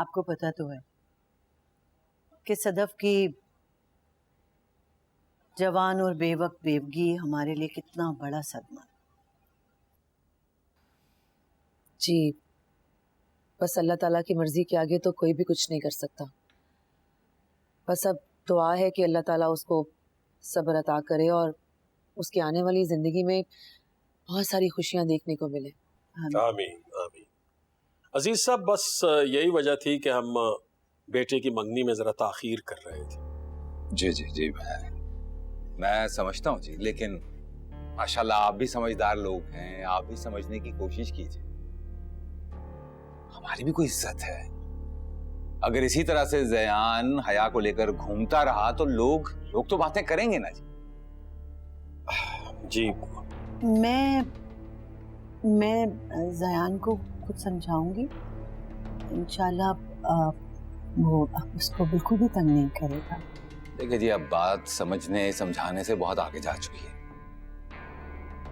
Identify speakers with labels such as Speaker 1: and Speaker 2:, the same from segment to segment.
Speaker 1: आपको पता तो है कि सदफ की जवान और बेवक्त बेवगी हमारे लिए कितना बड़ा सदमा।
Speaker 2: जी, बस अल्लाह ताला की मर्जी के आगे तो कोई भी कुछ नहीं कर सकता। बस अब दुआ है कि अल्लाह ताला उसको सब्र अता करे और उसकी आने वाली जिंदगी में बहुत सारी खुशियां देखने को मिले।
Speaker 3: आमीन आमीन। अजीज साहब, बस यही वजह थी कि हम बेटे की मंगनी में जरा ताखीर कर रहे थे।
Speaker 4: जी जी जी, मैं समझता हूँ जी, लेकिन माशाल्लाह आप भी समझदार लोग हैं, आप भी समझने की कोशिश कीजिए। हमारी भी कोई इज्जत है। अगर इसी तरह से ज़यान हया को लेकर घूमता रहा तो लोग तो बातें करेंगे ना जी।
Speaker 3: जी,
Speaker 1: मैं ज़यान को खुद समझाऊंगी, इंशाल्लाह वो उसको बिल्कुल भी तंग नहीं करेगा।
Speaker 4: देखिए जी, अब बात समझने समझाने से बहुत आगे जा चुकी है।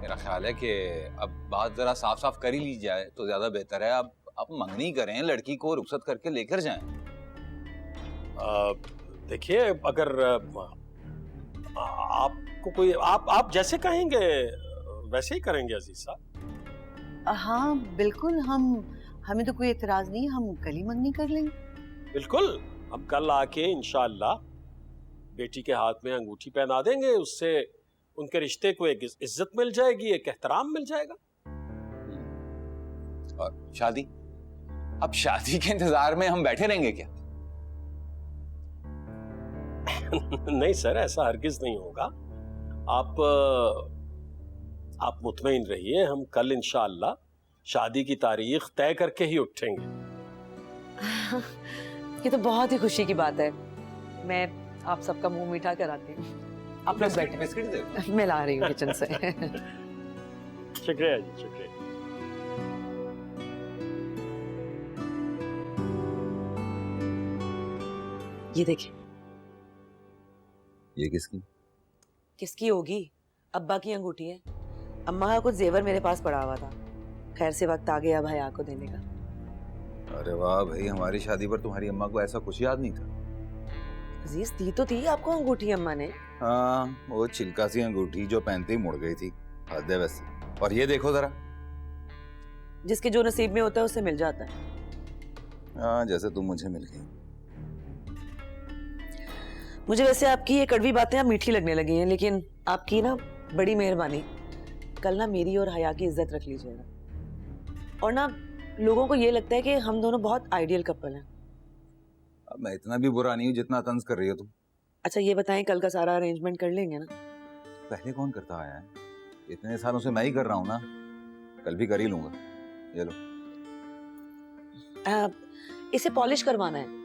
Speaker 4: मेरा ख्याल है कि अब बात जरा साफ साफ कर ही ली जाए तो ज्यादा बेहतर है। अब मंगनी करें, लड़की को रुखसत करके लेकर जाएं।
Speaker 3: देखिए, अगर आपको कोई आप जैसे कहेंगे वैसे ही करेंगे अजीज साहब।
Speaker 1: हाँ बिल्कुल, हमें तो कोई एतराज नहीं, हम कल ही मंगनी कर लेंगे।
Speaker 3: बिल्कुल, हम कल आके इंशाअल्लाह बेटी के हाथ में अंगूठी पहना देंगे, उससे उनके रिश्ते को एक इज्जत मिल जाएगी, एक एहतराम मिल जाएगा।
Speaker 4: और शादी, अब शादी के इंतजार में हम बैठे रहेंगे क्या?
Speaker 3: नहीं सर, ऐसा हरगिज नहीं होगा। आप मुतमईन रहिए, हम कल इंशाअल्लाह शादी की तारीख तय करके ही उठेंगे।
Speaker 2: ये तो बहुत ही खुशी की बात है। मैं आप सबका मुंह मीठा कराती हूँ। आप लोग बैठे,
Speaker 4: बिस्किट दे।
Speaker 2: मैं ला रही हूँ किचन से।
Speaker 3: शुक्रिया जी, शुक्रिया।
Speaker 2: ये देखिए।
Speaker 4: ये किसकी
Speaker 2: होगी? अब्बा की अंगूठी है। अम्मा का कुछ जेवर मेरे पास पड़ा हुआ था, खैर से वक्त आ गया भैया को देने का।
Speaker 4: अरे वाह भाई, हमारी शादी पर तुम्हारी अम्मा को ऐसा कुछ याद नहीं था।
Speaker 2: अजीज, दी तो थी आपको अंगूठी अम्मा ने।
Speaker 4: हाँ, वो छिलका सी अंगूठी जो पहनते ही मुड़ गई थी, हद है वैसे। और ये देखो जरा,
Speaker 2: जिसके जो नसीब में होता है उससे मिल जाता है।
Speaker 4: हाँ, जैसे तुम मुझे मिल गई।
Speaker 2: मुझे वैसे आपकी ये कड़वी बातें अब मीठी लगने लगी हैं, लेकिन आपकी ना बड़ी मेहरबानी। कल ना मेरी और हया की इज्जत रख लीजिएगा। और ना लोगों को ये लगता है कि हम दोनों बहुत आइडियल कपल हैं।
Speaker 4: अब मैं इतना भी बुरा नहीं हूँ जितना तंज कर रही हो तुम।
Speaker 2: अच्छा ये बताएं, कल का सारा अरेंजमेंट कर लेंगे ना?
Speaker 4: पहले कौन करता आया है? इतने सालों से मैं ही कर रहा हूँ ना, कल भी कर ही लूंगा। ये लो।
Speaker 2: इसे पॉलिश करवाना है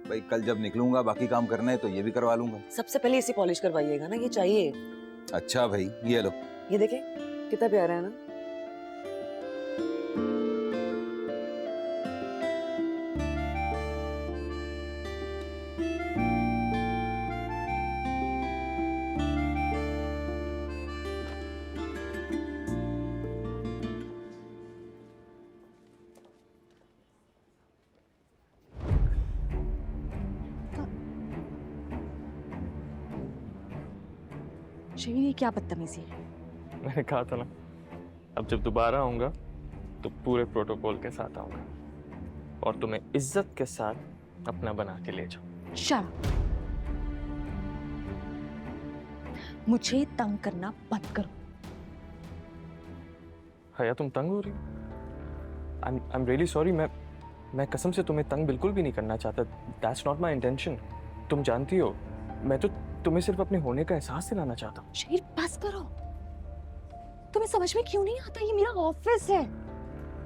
Speaker 4: भाई, कल जब निकलूंगा बाकी काम करना है तो ये भी करवा लूंगा।
Speaker 2: सबसे पहले इसे पॉलिश करवाइएगा ना, ये चाहिए।
Speaker 4: अच्छा भाई, ये लो।
Speaker 2: ये देखें कितना प्यारा है ना।
Speaker 5: शहीद, ये क्या बदतमीजी है?
Speaker 6: मैंने कहा था ना, अब जब दोबारा आऊंगा तो पूरे प्रोटोकॉल के साथ आऊंगा और तुम्हें इज्जत के साथ अपना बना के ले जाऊं।
Speaker 5: Shut up. मुझे तंग करना बंद करो।
Speaker 6: हया, तुम तंग हो रही हो? I am really sorry. मैं कसम से तुम्हें तंग बिल्कुल भी नहीं करना चाहता। That's not my intention. तुम जानती हो, मैं तो तुम्हें सिर्फ अपने होने का एहसास दिलाना चाहता हूँ।
Speaker 5: शहीद बस करो। तुम्हें समझ में क्यों नहीं आता? ये मेरा ऑफिस है,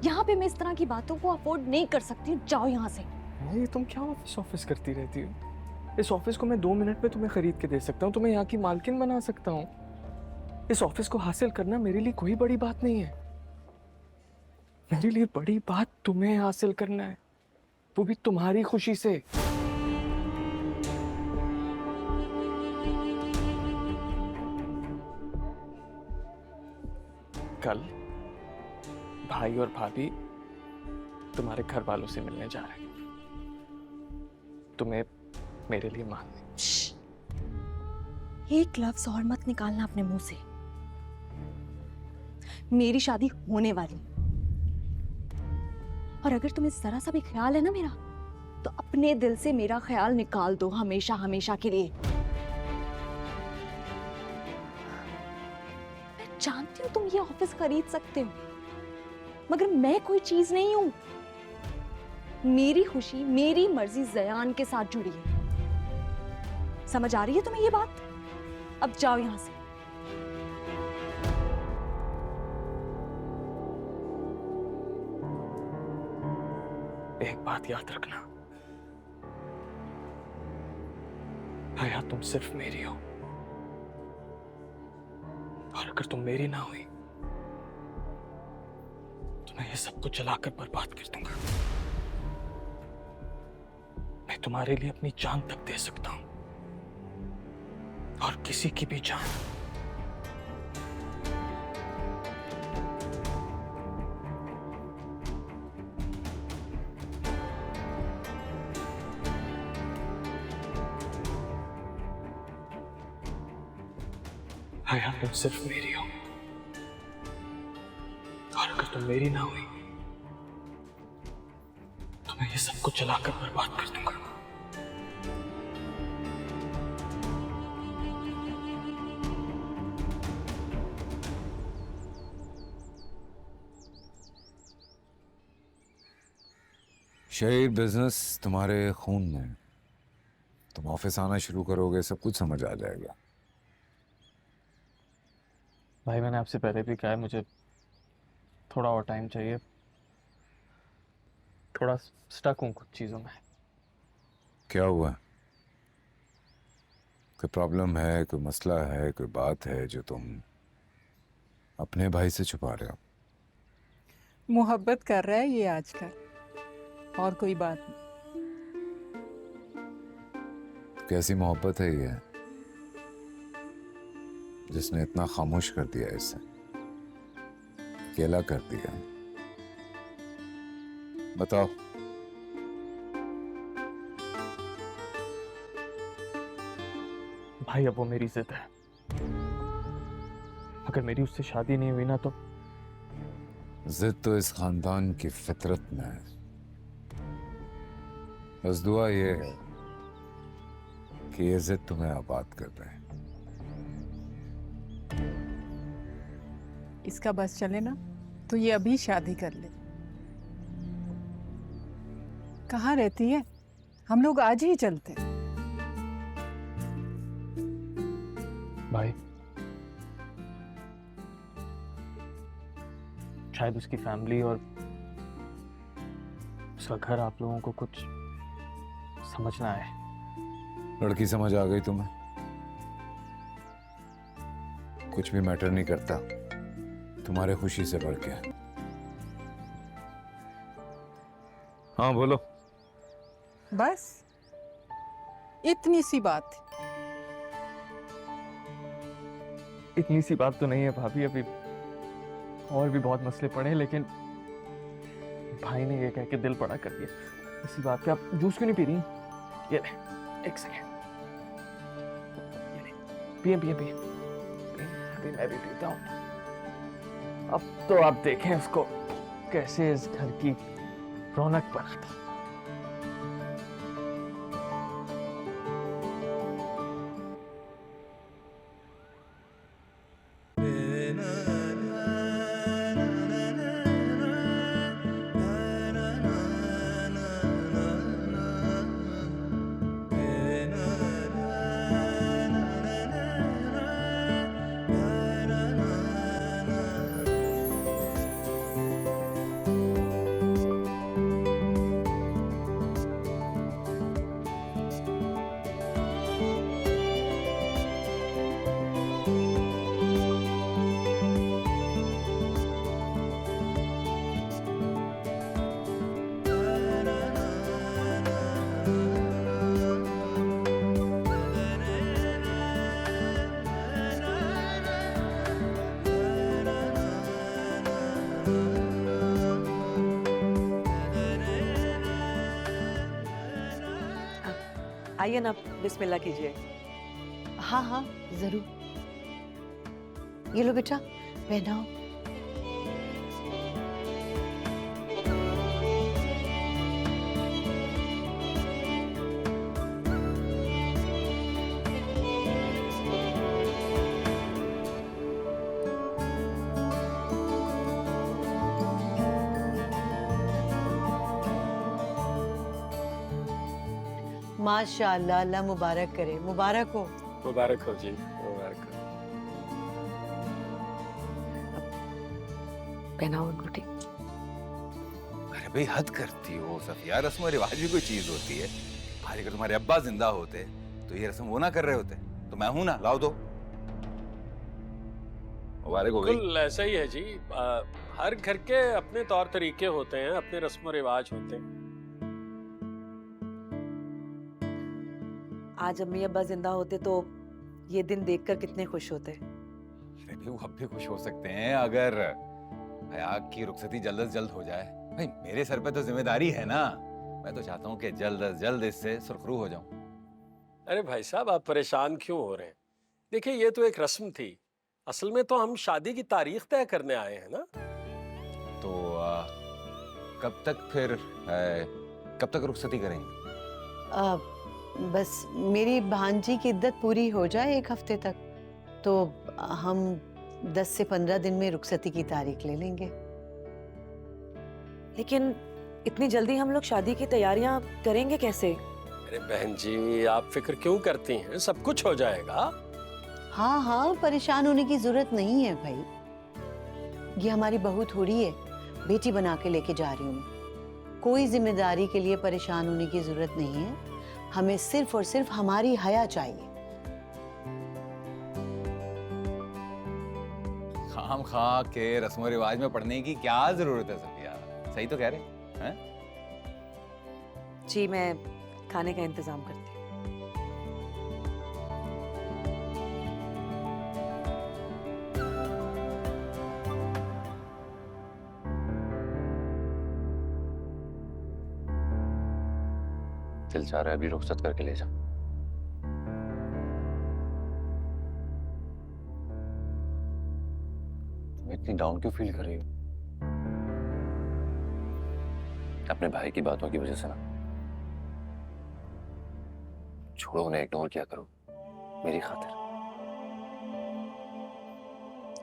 Speaker 5: यहाँ पे मैं इस तरह की बातों को अफोर्ड नहीं कर सकती। जाओ यहाँ से।
Speaker 6: ये तुम क्या ऑफिस करती रहती हो? इस ऑफिस को मैं 2 मिनट में तुम्हें खरीद के दे सकता हूँ, तुम्हें यहाँ की मालकिन बना सकता हूँ। इस ऑफिस को हासिल करना मेरे लिए कोई बड़ी बात नहीं है। मेरे लिए बड़ी बात तुम्हें हासिल करना है, वो भी तुम्हारी खुशी से। कल भाई और भाभी तुम्हारे घर वालों से मिलने जा रहे हैं। तुम्हें मेरे लिए मान ली।
Speaker 5: एक लफ्ज और मत निकालना अपने मुंह से। मेरी शादी होने वाली, और अगर तुम्हें जरा सा भी ख्याल है ना मेरा, तो अपने दिल से मेरा ख्याल निकाल दो हमेशा हमेशा के लिए। मैं जानती हूं तुम ये ऑफिस खरीद सकते हो, मगर मैं कोई चीज नहीं हूं। मेरी खुशी मेरी मर्जी जयान के साथ जुड़ी है। समझ आ रही है तुम्हें ये बात? अब जाओ यहां से।
Speaker 6: एक बात याद रखना, हया तुम सिर्फ मेरी हो, और अगर तुम मेरी ना हुई तो मैं ये सब कुछ जलाकर बर्बाद कर दूंगा। मैं तुम्हारे लिए अपनी जान तक दे सकता हूं, और किसी की भी जान। हया तुम सिर्फ मेरी हो, और अगर तुम मेरी ना हुई तो मैं ये सब कुछ जलाकर बर्बाद कर दूंगा।
Speaker 4: शेयर बिजनेस तुम्हारे खून में। तुम ऑफिस आना शुरू करोगे, सब कुछ समझ आ जाएगा।
Speaker 6: भाई मैंने आपसे पहले भी कहा है, मुझे थोड़ा और टाइम चाहिए। थोड़ा स्टक हूँ कुछ चीज़ों में।
Speaker 4: क्या हुआ? कोई प्रॉब्लम है, कोई मसला है, कोई बात है जो तुम अपने भाई से छुपा रहे हो?
Speaker 7: मोहब्बत कर रहा है ये आजकल, और कोई बात नहीं।
Speaker 4: कैसी मोहब्बत है ये जिसने इतना खामोश कर दिया, इसे अकेला कर दिया? बताओ।
Speaker 6: भाई अब वो मेरी जिद है। अगर मेरी उससे शादी नहीं हुई ना तो
Speaker 4: जिद तो इस खानदान की फितरत में है। बस दुआ ये है कि ये जिद तुम्हें आबाद कर रहे हैं।
Speaker 7: इसका बस चले ना तो ये अभी शादी कर ले। कहाँ रहती है? हम लोग आज ही चलते।
Speaker 6: भाई शायद उसकी फैमिली और उसका घर आप लोगों को कुछ समझना है।
Speaker 4: लड़की समझ आ गई तुम्हें? कुछ भी मैटर नहीं करता तुम्हारे खुशी से बढ़ के। हाँ बोलो।
Speaker 7: बस इतनी सी बात थी।
Speaker 6: इतनी सी बात तो नहीं है भाभी, अभी और भी बहुत मसले पड़े हैं, लेकिन भाई ने ये कह के दिल बड़ा कर दिया। इसी बात पे आप जूस क्यों नहीं पी रही? ये ले, एक सेकेंड, ये ले, पिए पिए पिए। अभी मैं भी पीता हूँ। अब तो आप देखें उसको कैसे इस घर की रौनक बनाता।
Speaker 2: आइए ना, बिस्मिल्लाह कीजिए।
Speaker 1: हाँ हाँ जरूर। ये लो बेटा, पहनाओ। माशाअल्लाह, अल्लाह मुबारक करे। मुबारक हो।
Speaker 3: मुबारक हो जी, मुबारक हो।
Speaker 2: पहनाओ अंगूठी।
Speaker 4: अरे भाई हद करती हो सफिया, रस्म और रिवाज भी कोई चीज होती है। आज अगर तुम्हारे अब्बा जिंदा होते तो ये रस्म वो ना कर रहे होते, तो मैं हूं ना, लाओ दो। मुबारक हो गई।
Speaker 3: बिल्कुल ऐसा ही है जी। हर घर के अपने तौर तरीके होते हैं, अपने रस्म और रिवाज होते हैं।
Speaker 2: आज अम्मी अब्बा जिंदा होते तो ये दिन देखकर कितने खुश होते।
Speaker 4: अरे भाई वो अब भी खुश हो सकते हैं अगर हया की रुखसती जल्द से जल्द हो जाए। भाई मेरे सर पे तो जिम्मेदारी है ना, मैं तो चाहता हूँ कि जल्द से जल्द इससे सुरखरू हो जाऊं।
Speaker 3: अरे भाई साहब, आप परेशान क्यों हो रहे हैं? देखिए, ये तो एक रस्म थी। असल में तो हम शादी की तारीख तय करने आए हैं ना।
Speaker 4: तो कब तक फिर कब तक रुखसती करेंगे?
Speaker 1: बस मेरी भांजी की इद्दत पूरी हो जाए 1 हफ्ते तक, तो हम 10 से 15 दिन में रुखसती की तारीख ले लेंगे।
Speaker 2: लेकिन इतनी जल्दी हम लोग शादी की तैयारियां करेंगे कैसे?
Speaker 3: अरे बहन जी, आप फिक्र क्यों करती हैं? सब कुछ हो जाएगा।
Speaker 1: हाँ हाँ, परेशान होने की जरूरत नहीं है भाई। ये हमारी बहू थोड़ी है, बेटी बना के लेके जा रही हूँ। कोई जिम्मेदारी के लिए परेशान होने की जरूरत नहीं है। हमें सिर्फ और सिर्फ हमारी हया चाहिए।
Speaker 4: खाम खा के रस्म रिवाज में पढ़ने की क्या जरूरत है सफिया? सही तो कह रहे हैं?
Speaker 2: जी, मैं खाने का इंतजाम करती हूँ।
Speaker 8: दिल चाह रहा है अभी रुखसत करके ले जा। तुम इतनी डाउन क्यों फील कर रही हो? अपने भाई की बातों की वजह से ना। छोड़ो, उन्हें इग्नोर किया करो मेरी खातिर।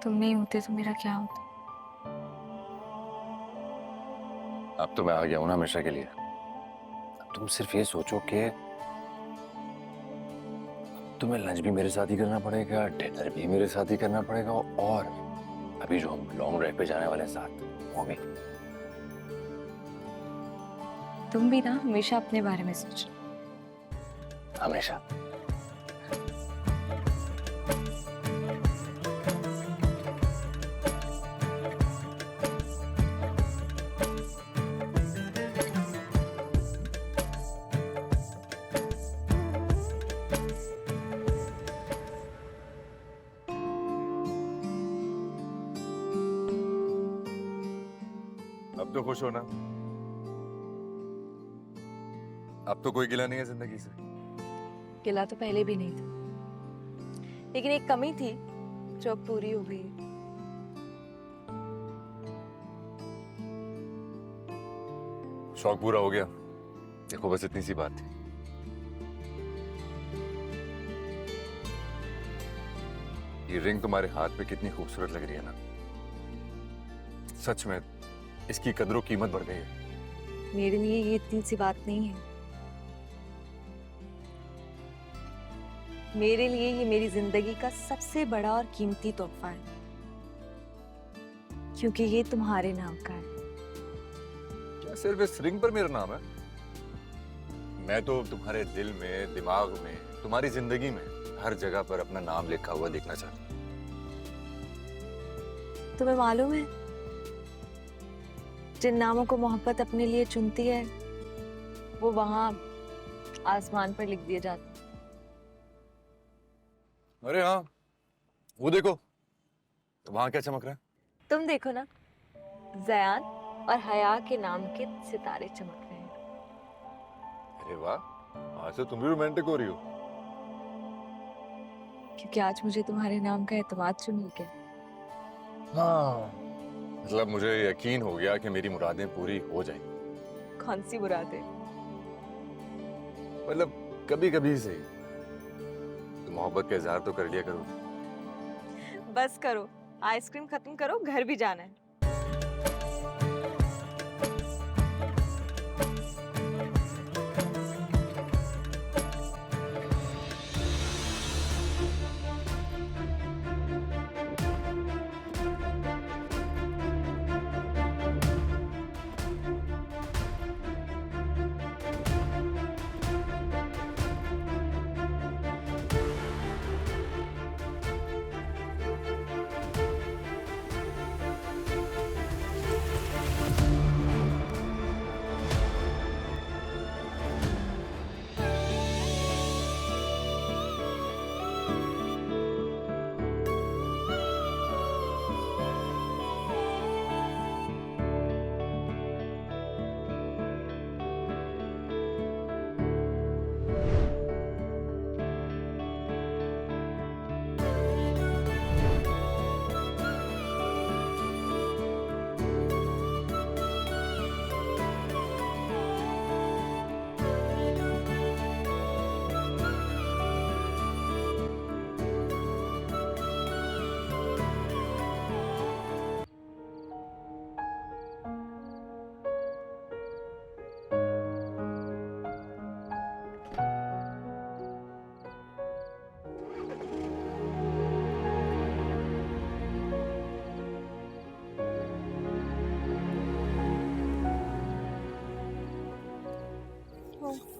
Speaker 5: तुम नहीं होते तो मेरा क्या होता?
Speaker 8: अब तो मैं आ गया हूं ना हमेशा के लिए। तुम सिर्फ ये सोचो कि तुम्हें लंच भी मेरे साथ ही करना पड़ेगा, डिनर भी मेरे साथ ही करना पड़ेगा, और अभी जो हम लॉन्ग ड्राइव पे जाने वाले हैं साथ, वो भी।
Speaker 5: तुम भी ना हमेशा अपने बारे में सोचो।
Speaker 8: हमेशा।
Speaker 9: अब तो खुश हो ना? अब तो कोई गिला नहीं है जिंदगी से?
Speaker 5: गिला तो पहले भी नहीं था, लेकिन एक कमी थी जो अब पूरी हो गई।
Speaker 9: शौक पूरा हो गया। देखो बस इतनी सी बात थी। ये रिंग तुम्हारे हाथ पे कितनी खूबसूरत लग रही है ना। सच में इसकी कदर कीमत बढ़ गई है।
Speaker 5: मेरे लिए ये इतनी सी बात नहीं है। मेरे लिए ये मेरी जिंदगी का सबसे बड़ा और कीमती तोहफा है, क्योंकि ये तुम्हारे नाम का है।
Speaker 9: क्या सिर्फ इस रिंग पर मेरा नाम है? मैं तो तुम्हारे दिल में, दिमाग में, तुम्हारी जिंदगी में हर जगह पर अपना नाम लिखा हुआ देखना चाहता हूं।
Speaker 5: तुम्हें मालूम है, जिन नामों को मोहब्बत अपने लिए चुनती है वो वहां आसमान पर लिख दिए जाते हैं।
Speaker 9: अरे हाँ, वो देखो वहां क्या चमक रहा है?
Speaker 5: तुम देखो ना, जयान और हया के नाम के सितारे चमक रहे हैं।
Speaker 9: अरे वाह, आज से तुम भी रोमांटिक हो रही हो।
Speaker 5: क्योंकि आज मुझे तुम्हारे नाम का एतमाद जो मिल गया।
Speaker 9: हाँ, मतलब मुझे यकीन हो गया कि मेरी मुरादें पूरी हो जाएंगी।
Speaker 5: कौन सी मुरादें?
Speaker 9: मतलब कभी कभी से तो मोहब्बत का इजहार तो कर लिया करो।
Speaker 5: बस करो, आइसक्रीम खत्म करो, घर भी जाना है।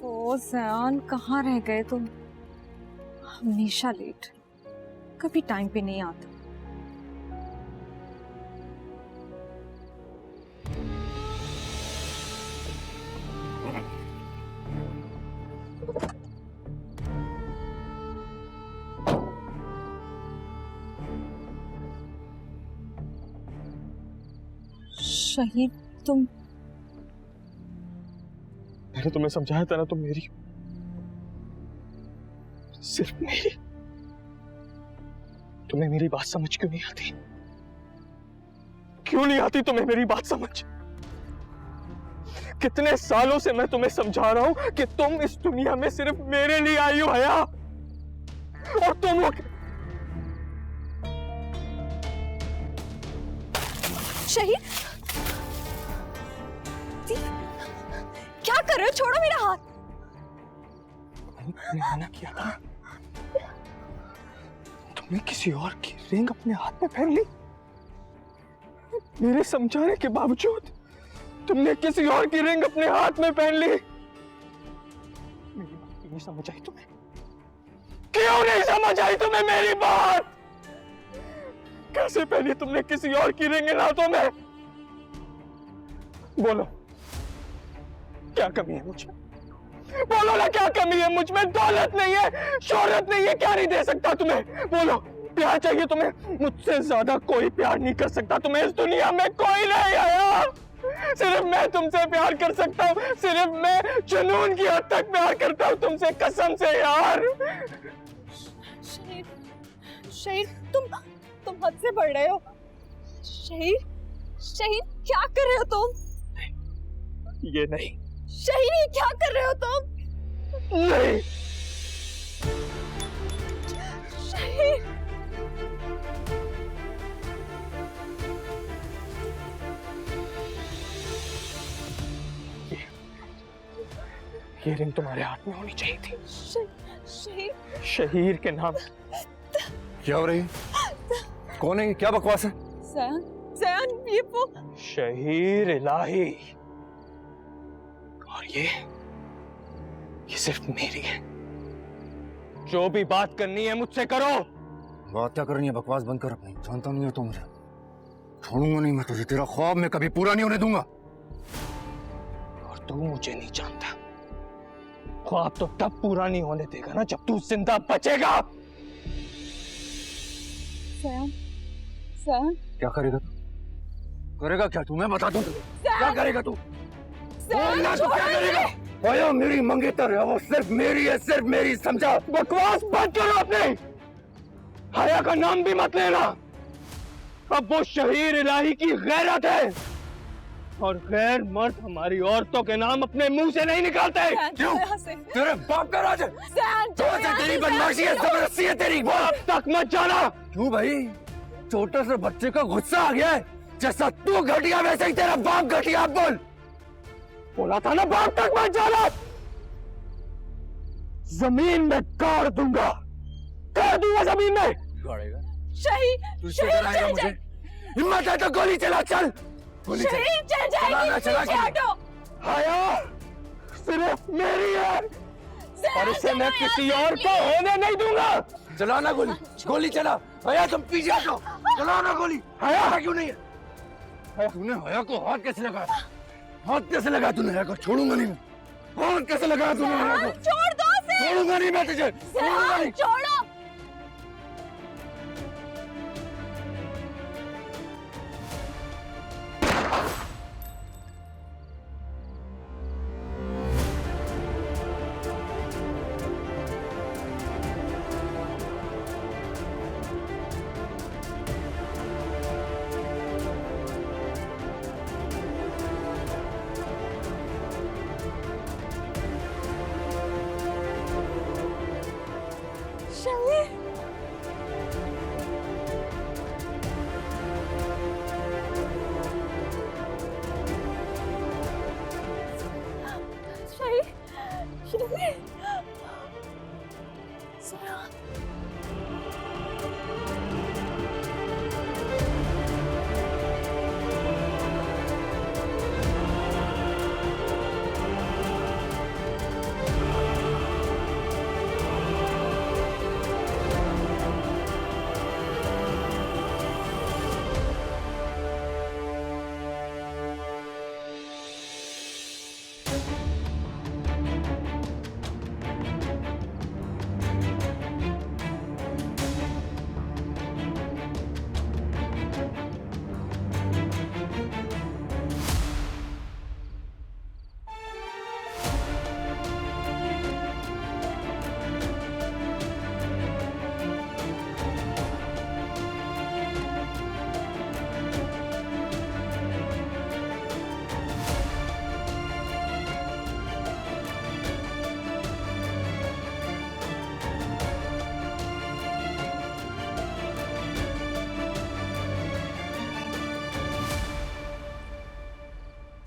Speaker 5: ओह ज़यान, कहाँ रह गए तुम? हमेशा लेट, कभी टाइम पे नहीं आता। शहीद, तुम
Speaker 6: मैंने तुम्हें समझाया था ना, तुम मेरी, सिर्फ मेरी। तुम्हें मेरी बात समझ क्यों नहीं आती? क्यों नहीं आती तुम्हें मेरी बात समझ? कितने सालों से मैं तुम्हें समझा रहा हूं कि तुम इस दुनिया में सिर्फ मेरे लिए आई हो हया, और तुम वो
Speaker 5: शहीद, क्या कर रहे हो? छोड़ो मेरा हाथ।
Speaker 6: मैंने मना किया था। तुमने किसी और की रिंग अपने हाथ में पहन ली। मेरे समझाने के बावजूद तुमने किसी और की रिंग अपने हाथ में पहन ली। मेरी बात क्यों नहीं समझ आई तुम्हें? क्यों नहीं समझ आई तुम्हें मेरी बात? कैसे पहनी तुमने किसी और की रिंग इन हाथों में? बोलो, क्या कमी है मुझ में? बोलो ना, क्या कमी है मुझ में? दौलत नहीं है, शोहरत नहीं है, क्या नहीं दे सकता तुम्हें? बोलो, प्यार चाहिए तुम्हें? मुझसे ज्यादा कोई प्यार नहीं कर सकता तुम्हें इस दुनिया में, कोई नहीं आया। सिर्फ मैं तुमसे प्यार कर सकता हूँ, सिर्फ मैं जुनून की हद तक प्यार करता हूँ तुमसे, कसम से यार।
Speaker 5: शहीद, शहीद, तुम हद से बढ़ रहे हो। शहीद, शहीद, क्या कर रहे हो तुम?
Speaker 6: ये नहीं।
Speaker 5: शहीद, ये क्या कर रहे हो तुम?
Speaker 6: नहीं।
Speaker 5: शहीद,
Speaker 6: ये रिंग तुम्हारे हाथ में होनी चाहिए थी।
Speaker 5: शहीद,
Speaker 6: शहीर के नाम।
Speaker 8: क्या हो रही है? कौन है? क्या बकवास है?
Speaker 5: ज़यान, ज़यान, ये वो
Speaker 6: शहीर इलाही, और ये सिर्फ मेरी है। जो भी बात करनी है मुझसे करो।
Speaker 8: बात क्या करनी है? बकवास बंद कर अपनी। जानता नहीं है तू मुझे। छोड़ूंगा नहीं मैं तुझे, तेरा ख्वाब मैं कभी पूरा नहीं होने दूंगा।
Speaker 6: और तू मुझे नहीं जानता। ख्वाब तो तब पूरा नहीं होने देगा ना जब तू जिंदा बचेगा।
Speaker 5: ज़यान, ज़यान,
Speaker 8: क्या करेगा तू? करेगा क्या तू? मैं बता दूं तुझे। क्या करेगा तू?
Speaker 5: ज़यान,
Speaker 8: बोलना, तू क्या
Speaker 5: छोड़ो
Speaker 8: करेगा?
Speaker 5: मुझे।
Speaker 8: आया मेरी मंगेतर है, वो सिर्फ मेरी है, सिर्फ मेरी, समझा? बकवास बंद करो अपने। हया का नाम भी मत लेना। अब वो शहीर इलाही की गैरत है, और गैर मर्द हमारी औरतों के नाम अपने मुंह से नहीं निकालते। क्यों? तेरे बाप का राज है, तेरी बदमाशी है, जबरदस्ती है तेरी। वो अब तक मत जाना। क्यों भाई? छोटे से बच्चे को गुस्सा आ गया है? जैसा तू घटिया वैसे ही तेरा बाप घटिया। बोला था ना बाप तक मत जाना। जमीन में गाड़ दूंगा, गाड़ दूंगा जमीन में। गाड़ेगा?
Speaker 5: शहीद
Speaker 8: मुझे हिम्मत है तो गोली चला, चल गोली चला। हाया सिर्फ मेरी है, और इसे मैं किसी और को होने नहीं दूंगा। चलाना गोली, गोली चला। हाया तुम पीछे हटो, चलाना गोली। हाया क्यों नहीं है? तूने हाया को हाथ कैसे लगाया? हाथ कैसे लगाया तूने हाया को? छोड़ूंगा नहीं मैं। हाथ कैसे लगाया तूने हाया को?
Speaker 5: छोड़ दो उसे।
Speaker 8: छोड़ूंगा नहीं मैं तुझे, छोड़ूंगा नहीं।
Speaker 5: छोड़ो।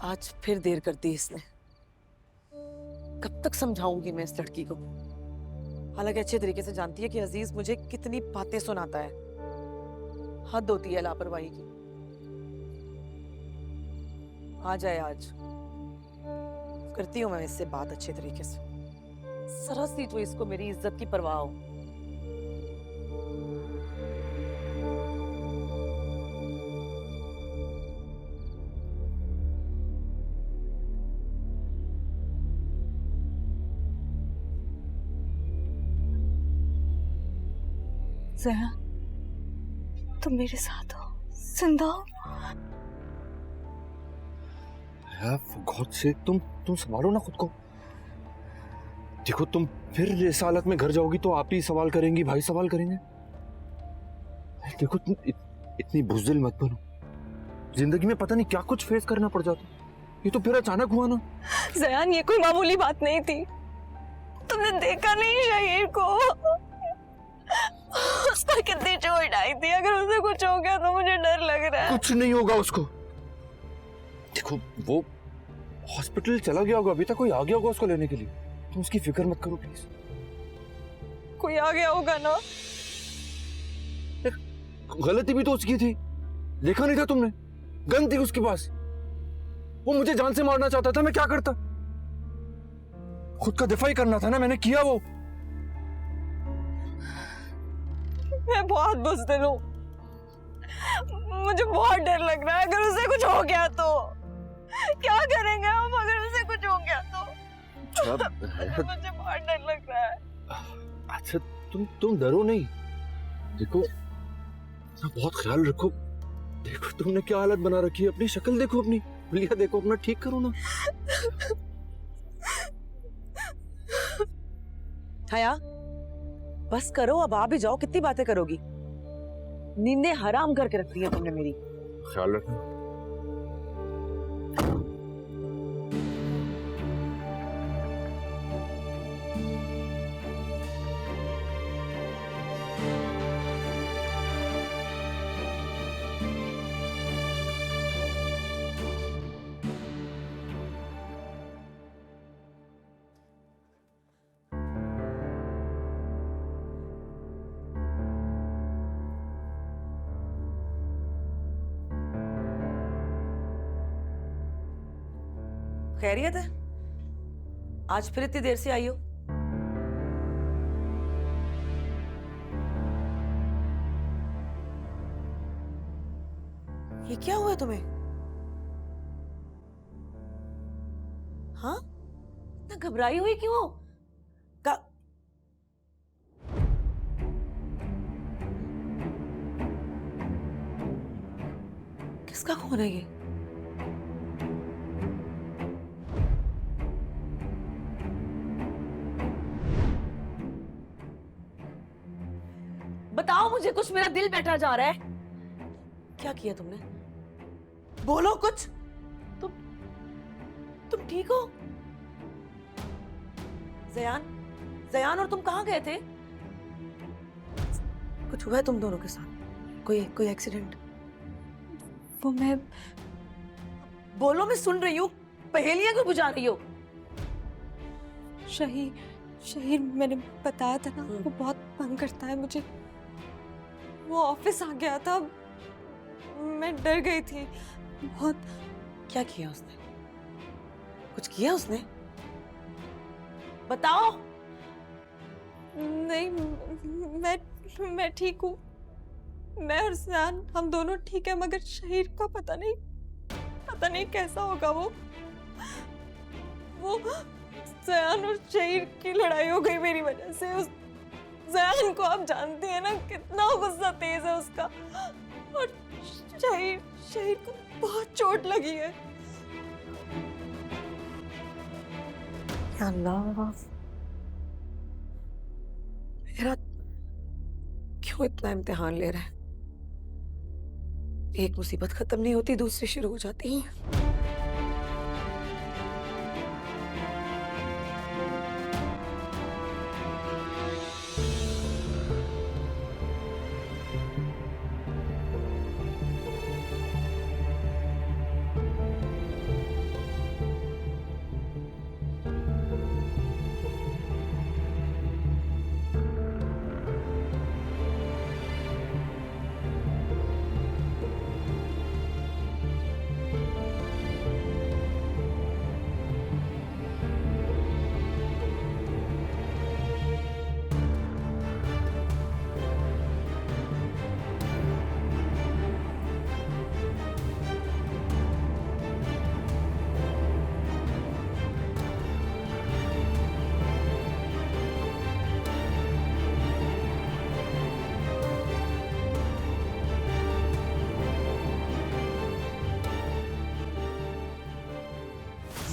Speaker 2: आज फिर देर कर दी इसने। कब तक समझाऊंगी मैं इस लड़की को? हालांकि अच्छे तरीके से जानती है कि अजीज मुझे कितनी बातें सुनाता है। हद होती है लापरवाही की। आ जाए आज, करती हूं मैं इससे बात अच्छे तरीके से। सरस सी तो इसको मेरी इज्जत की परवाह हो।
Speaker 5: जया, तुम मेरे साथ हो, जिंदा हो।
Speaker 8: गॉड से तुम संभालो ना खुद को। देखो तुम फिर इस हालत में घर जाओगी तो आप ही सवाल करेंगी, भाई सवाल करेंगे। देखो तुम इतनी बुज़दिल मत बनो। जिंदगी में पता नहीं क्या कुछ फेस करना पड़ जाता। ये तो फिर अचानक हुआ ना।
Speaker 5: जयान, ये कोई मामूली बात नहीं थी। तुमने देखा नहीं शहीर को? उसको कितनी चोट आई थी। अगर उसे कुछ हो गया तो मुझे डर लग रहा है।
Speaker 8: कुछ नहीं होगा उसको। देखो वो हॉस्पिटल चला गया होगा, अभी तक कोई आ गया होगा उसको लेने के लिए। तुम उसकी फिक्र मत करो प्लीज।
Speaker 5: कोई आ गया होगा ना।
Speaker 8: गलती भी तो उसकी थी, देखा नहीं था तुमने? गन थी उसके पास। वो मुझे जान से मारना चाहता था, मैं क्या करता? खुद का दिफा ही करना था ना, मैंने किया वो।
Speaker 5: मैं बहुत बुज़दिल हूँ। मुझे बहुत डर लग रहा है। अगर उसे कुछ हो गया तो क्या करेंगे हम? अगर उसे कुछ हो गया तो मुझे बहुत डर लग रहा है।
Speaker 8: अच्छा तुम डरो नहीं। देखो बहुत ख्याल रखो। देखो तुमने क्या हालत बना रखी है। अपनी शक्ल देखो, अपनी हुलिया देखो, अपना ठीक करो ना।
Speaker 2: हया, बस करो, अब आ भी जाओ, कितनी बातें करोगी? नींदें हराम करके रख दी है तुमने मेरी।
Speaker 9: ख्याल रखना।
Speaker 2: खैरियत है? आज फिर इतनी देर से आई हो? ये क्या हुआ तुम्हें? हाँ, इतना घबराई हुई क्यों हो? किसका खून है ये? बताओ मुझे कुछ, मेरा दिल बैठा जा रहा है। क्या किया तुमने? बोलो कुछ। तुम ठीक हो? जयान और तुम कहाँ गए थे? कुछ हुआ है तुम दोनों के साथ? कोई एक्सीडेंट?
Speaker 5: वो मैं
Speaker 2: बोलो, मैं सुन रही हूँ। पहेलियां क्यों बुझा रही हो?
Speaker 5: शहीर मैंने बताया था ना, वो बहुत तंग करता है मुझे। वो ऑफिस आ गया था, मैं डर गई थी बहुत।
Speaker 2: क्या किया उसने? कुछ किया उसने? बताओ।
Speaker 5: नहीं, मैं ठीक हूँ। मैं और जयान हम दोनों ठीक है, मगर शहीर का पता नहीं कैसा होगा। वो जयान और शहीर की लड़ाई हो गई मेरी वजह से। उस जयान को आप जानती हैं ना, कितना गुस्सा तेज है उसका। और शहीर को बहुत चोट लगी है। या अल्लाह, मेरा क्यों इतना इम्तिहान ले रहा है? एक मुसीबत खत्म नहीं होती, दूसरी शुरू हो जाती है।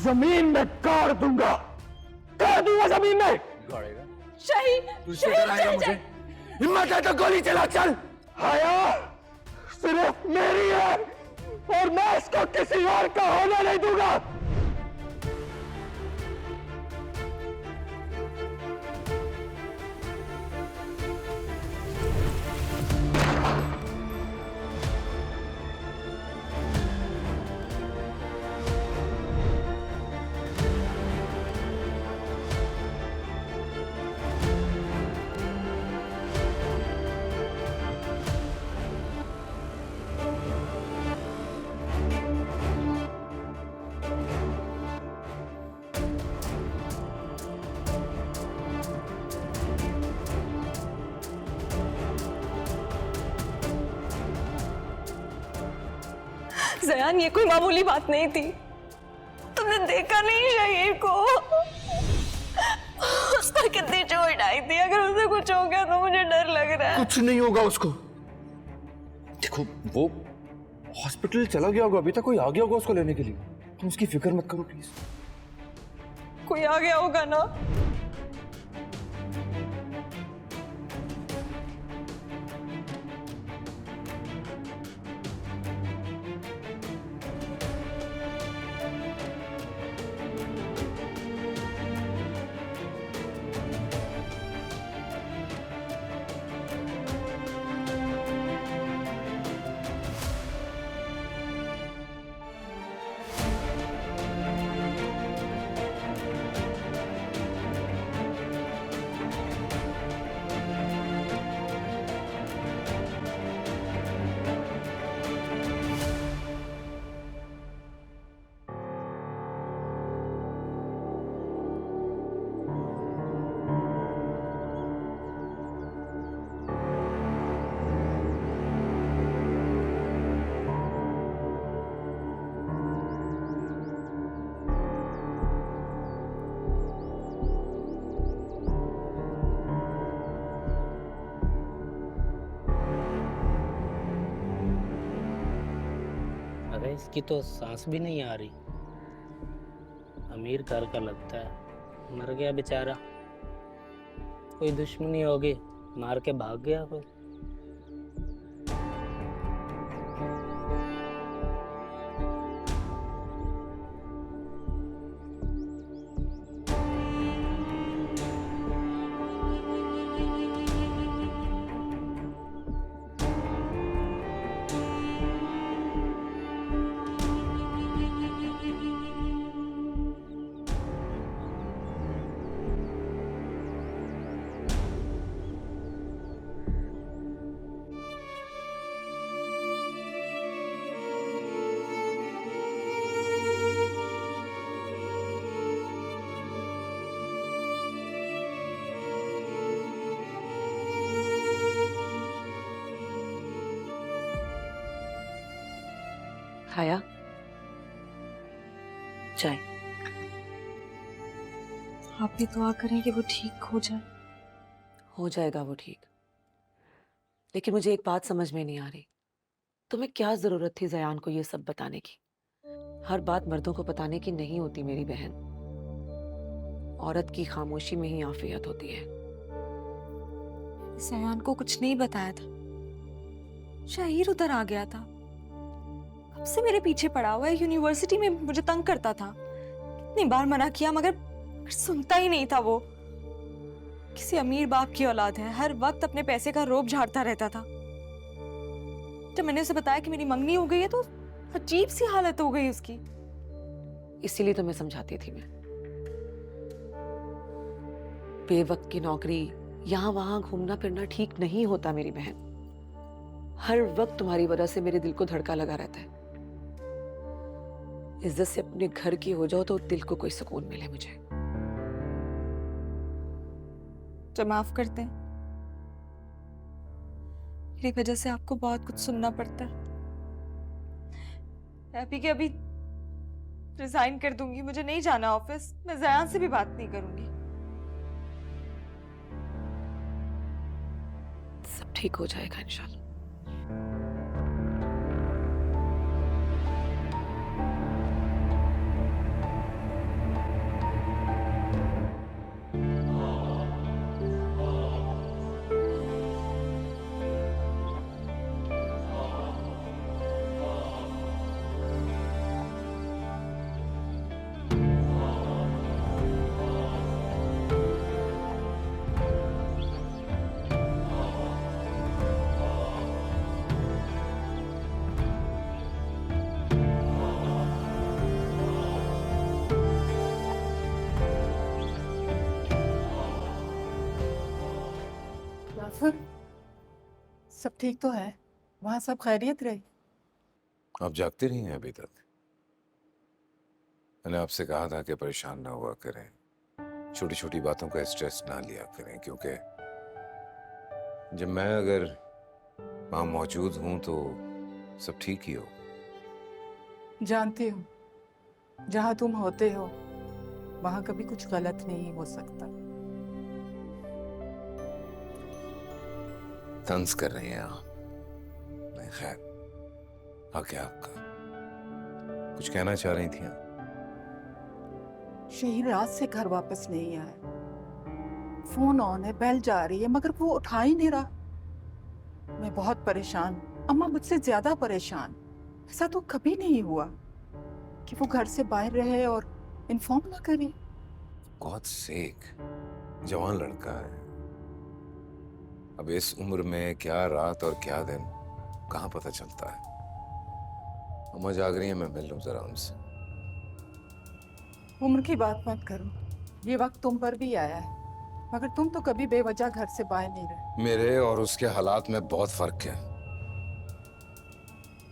Speaker 8: जमीन में गाड़ दूंगा, गाड़ दूंगा जमीन में।
Speaker 5: शहीर,
Speaker 8: हिम्मत है तो गोली चला, चल। हया सिर्फ मेरी है और मैं इसको किसी और का होने नहीं दूंगा।
Speaker 5: जयान, ये कोई मामूली बात नहीं थी। तुमने देखा नहीं शहीर को? उसको कितनी चोट आई थी। अगर उसे कुछ हो गया तो मुझे डर लग रहा है।
Speaker 9: कुछ नहीं होगा उसको। देखो, वो हॉस्पिटल चला गया होगा, अभी तक कोई आ गया होगा उसको लेने के लिए। तुम उसकी फिक्र मत करो प्लीज।
Speaker 5: कोई आ गया होगा ना?
Speaker 10: अरे इसकी तो सांस भी नहीं आ रही। अमीर घर का लगता है, मर गया बेचारा। कोई दुश्मनी होगी, मार के भाग गया कोई।
Speaker 2: खाया चाय।
Speaker 5: आप भी दुआ करें कि वो ठीक हो जाए।
Speaker 2: हो जाएगा वो ठीक, लेकिन मुझे एक बात समझ में नहीं आ रही, तुम्हें क्या जरूरत थी जयान को ये सब बताने की? हर बात मर्दों को बताने की नहीं होती मेरी बहन। औरत की खामोशी में ही आफियत होती है।
Speaker 5: जयान को कुछ नहीं बताया था, शाहिर उधर आ गया था। कब से मेरे पीछे पड़ा हुआ है, यूनिवर्सिटी में मुझे तंग करता था। कितनी बार मना किया मगर सुनता ही नहीं था। वो किसी अमीर बाप की औलाद है, हर वक्त अपने पैसे का रोब झाड़ता रहता था। जब मैंने उसे बताया कि मेरी मंगनी हो गई है तो अजीब सी हालत हो गई उसकी।
Speaker 2: इसीलिए तो मैं समझाती थी। मैं बेवक्त की नौकरी, यहाँ वहां घूमना फिरना ठीक नहीं होता मेरी बहन। हर वक्त तुम्हारी वजह से मेरे दिल को धड़का लगा रहता है। इज्जत से अपने घर की हो जाओ तो दिल को कोई सुकून मिले मुझे।
Speaker 5: तो माफ करते हैं, मेरी वजह से आपको बहुत कुछ सुनना पड़ता है। मैं अभी के अभी रिजाइन कर दूंगी, मुझे नहीं जाना ऑफिस। मैं जयान से भी बात नहीं करूंगी।
Speaker 2: सब ठीक हो जाएगा इंशाल्लाह।
Speaker 7: सब ठीक तो है? वहाँ सब खैरियत रही?
Speaker 9: आप जागते रही हैं अभी तक? मैंने आपसे कहा था कि परेशान ना हुआ करें, छोटी छोटी बातों का स्ट्रेस ना लिया करें, क्योंकि जब मैं अगर वहां मौजूद हूं तो सब ठीक ही हो।
Speaker 7: जानती हूँ, जहाँ तुम होते हो वहाँ कभी कुछ गलत नहीं हो सकता।
Speaker 9: तंज कर रही हैं आप? नहीं खैर, आगे आपका कुछ कहना चाह रही थी आप?
Speaker 7: शहीर रात से घर वापस नहीं आया। फोन ऑन है, बेल जा रही है, मगर वो उठा ही नहीं रहा। मैं बहुत परेशान, अम्मा मुझसे ज्यादा परेशान। ऐसा तो कभी नहीं हुआ कि वो घर से बाहर रहे और इन्फॉर्म ना करे।
Speaker 9: गॉड सेक, जवान लड़का है। अब इस उम्र में क्या रात और क्या दिन कहाँ पता चलता है। अम्मा जाग रही है, मैं मिल लूं जरा उनसे।
Speaker 7: उम्र की बात मत करो, ये वक्त तुम पर भी आया है, मगर तुम तो कभी बेवजह घर से बाहर नहीं रहे।
Speaker 9: मेरे और उसके हालात में बहुत फर्क है।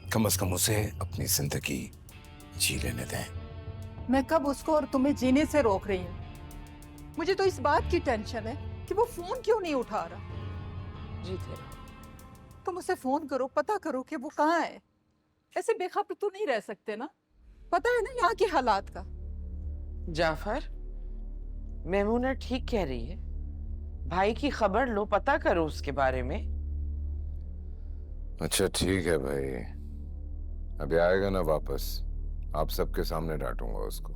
Speaker 9: कम से कम उसे अपनी जिंदगी जी लेने दें।
Speaker 7: मैं कब उसको और तुम्हें जीने से रोक रही हूँ? मुझे तो इस बात की टेंशन है कि वो फोन क्यों नहीं उठा रहा।
Speaker 2: जी थे,
Speaker 7: तुम उसे फोन करो, पता करो कि वो कहाँ है। ऐसे बेखबर तो नहीं रह सकते ना, पता है ना यहाँ के हालात का।
Speaker 11: जाफर, मैमूना ठीक कह रही है। भाई की खबर लो, पता करो उसके बारे में।
Speaker 9: अच्छा ठीक है भाई, अभी आएगा ना वापस, आप सबके सामने डांटूंगा उसको,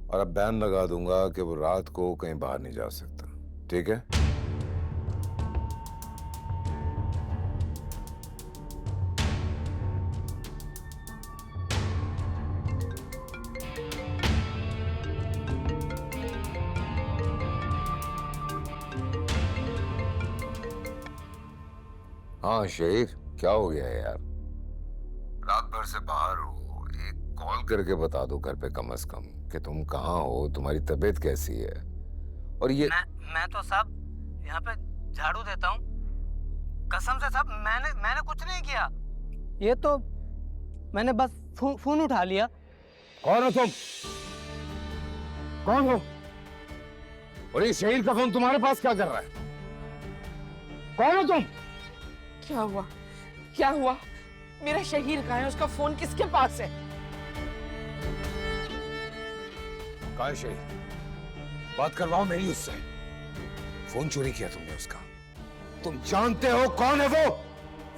Speaker 9: और अब बैन लगा दूंगा कि वो रात को कहीं बाहर नहीं जा सकता, ठीक है? हाँ शेख, क्या हो गया है यार? रात भर से बाहर हो, एक कॉल करके बता दो घर पे कम से कम कि तुम कहाँ हो, तुम्हारी तबीयत कैसी है। और ये
Speaker 10: मैं तो साहब यहाँ पे झाड़ू देता हूँ, कसम से साहब मैंने कुछ नहीं किया। ये तो मैंने बस फोन उठा लिया।
Speaker 9: कौन हो तुम? कौन हो? और ये शहीद का फोन तुम्हारे पास क्या कर रहा है? कौन हो तुम?
Speaker 11: क्या हुआ? क्या हुआ? मेरा शहीर कहाँ है? उसका फोन किसके पास है?
Speaker 9: कहाँ है शहीद? बात करवाओ मेरी उससे। फोन चोरी किया तुमने उसका। तुम जानते हो कौन है वो?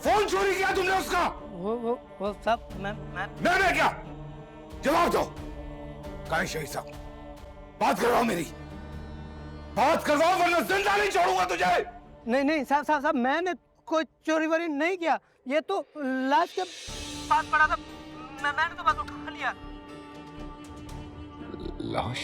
Speaker 9: फोन चोरी किया तुमने उसका।
Speaker 10: वो साहब
Speaker 9: मैं क्या? जवाब दो। कहाँ है शहीद साहब? बात करवाओ मेरी। बात करवाओ वरना जिंदा नहीं छोड़ूंगा तुझे।
Speaker 10: नहीं साहब मैंने कोई चोरी वोरी नहीं किया। ये तो लाश के पास पड़ा था, मैंने तो बस उठा लिया।
Speaker 9: लाश?